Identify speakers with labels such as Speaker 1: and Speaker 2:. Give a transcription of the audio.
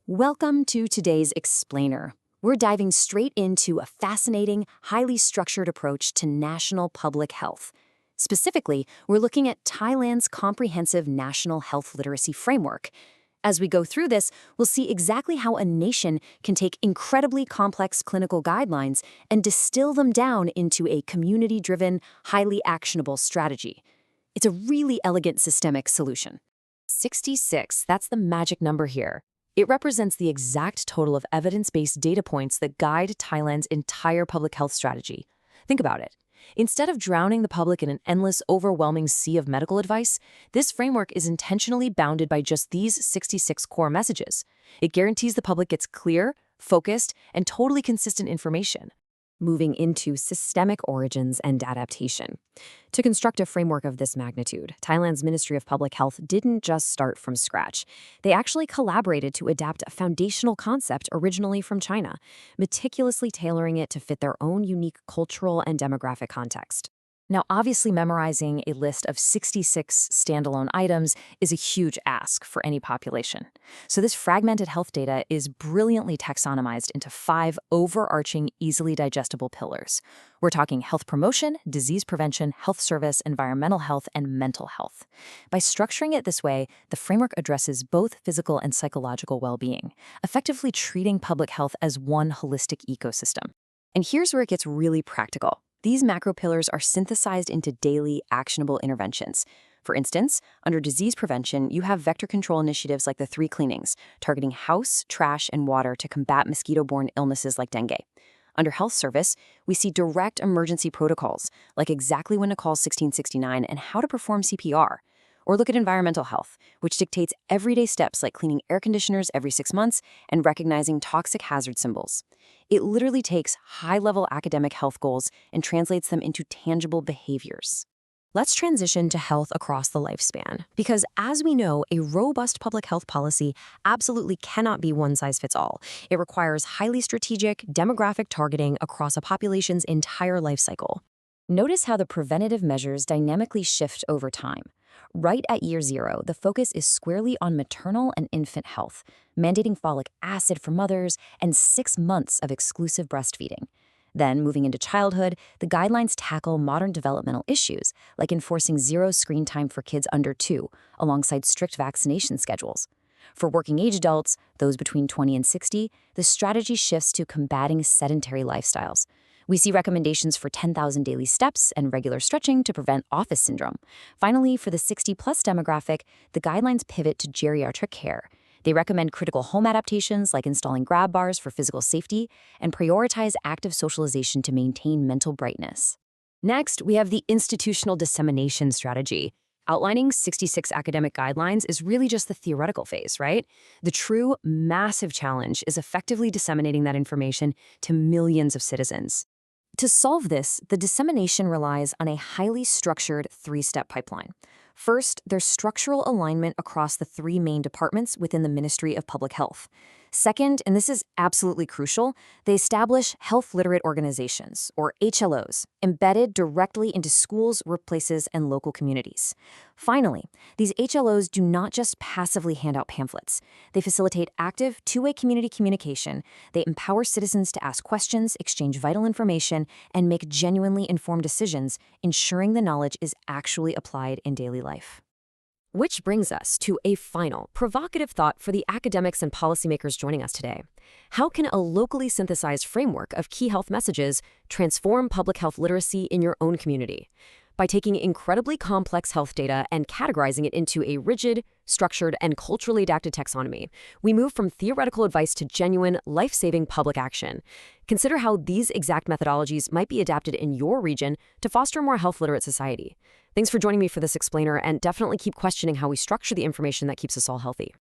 Speaker 1: Welcome to today's Explainer. We're diving straight into a fascinating, highly structured approach to national public health. Specifically, we're looking at Thailand's comprehensive national health literacy framework. As we go through this, we'll see exactly how a nation can take incredibly complex clinical guidelines and distill them down into a community-driven, highly actionable strategy. It's a really elegant systemic solution. 66, that's the magic number here. It represents the exact total of evidence-based data points that guide Thailand's entire public health strategy. Think about it. Instead of drowning the public in an endless, overwhelming sea of medical advice, this framework is intentionally bounded by just these 66 core messages. It guarantees the public gets clear, focused, and totally consistent information. Moving into systemic origins and adaptation. To construct a framework of this magnitude, Thailand's Ministry of Public Health didn't just start from scratch. They actually collaborated to adapt a foundational concept originally from China, meticulously tailoring it to fit their own unique cultural and demographic context. Now, obviously, memorizing a list of 66 standalone items is a huge ask for any population. So this fragmented health data is brilliantly taxonomized into 5 overarching, easily digestible pillars. We're talking health promotion, disease prevention, health service, environmental health, and mental health. By structuring it this way, the framework addresses both physical and psychological well-being, effectively treating public health as one holistic ecosystem. And here's where it gets really practical. These macro pillars are synthesized into daily, actionable interventions. For instance, under disease prevention, you have vector control initiatives like the 3 cleanings, targeting house, trash, and water to combat mosquito-borne illnesses like dengue. Under health service, we see direct emergency protocols, like exactly when to call 1669 and how to perform CPR. Or look at environmental health, which dictates everyday steps like cleaning air conditioners every 6 months and recognizing toxic hazard symbols. It literally takes high-level academic health goals and translates them into tangible behaviors. Let's transition to health across the lifespan, because as we know, a robust public health policy absolutely cannot be one-size-fits-all. It requires highly strategic, demographic targeting across a population's entire life cycle. Notice how the preventative measures dynamically shift over time. Right at year 0, the focus is squarely on maternal and infant health, mandating folic acid for mothers and 6 months of exclusive breastfeeding. Then, moving into childhood, the guidelines tackle modern developmental issues, like enforcing 0 screen time for kids under 2, alongside strict vaccination schedules. For working-age adults, those between 20 and 60, the strategy shifts to combating sedentary lifestyles. We see recommendations for 10,000 daily steps and regular stretching to prevent office syndrome. Finally, for the 60-plus demographic, the guidelines pivot to geriatric care. They recommend critical home adaptations like installing grab bars for physical safety and prioritize active socialization to maintain mental brightness. Next, we have the institutional dissemination strategy. Outlining 66 academic guidelines is really just the theoretical phase, right? The true, massive challenge is effectively disseminating that information to millions of citizens. To solve this, the dissemination relies on a highly structured 3-step pipeline. First, there's structural alignment across the 3 main departments within the Ministry of Public Health. Second, and this is absolutely crucial, they establish Health Literate Organizations, or HLOs, embedded directly into schools, workplaces, and local communities. Finally, these HLOs do not just passively hand out pamphlets. They facilitate active, two-way community communication. They empower citizens to ask questions, exchange vital information, and make genuinely informed decisions, ensuring the knowledge is actually applied in daily life. Which brings us to a final, provocative thought for the academics and policymakers joining us today. How can a locally synthesized framework of key health messages transform public health literacy in your own community? By taking incredibly complex health data and categorizing it into a rigid, structured, and culturally adapted taxonomy, we move from theoretical advice to genuine, life-saving public action. Consider how these exact methodologies might be adapted in your region to foster a more health-literate society. Thanks for joining me for this explainer, and definitely keep questioning how we structure the information that keeps us all healthy.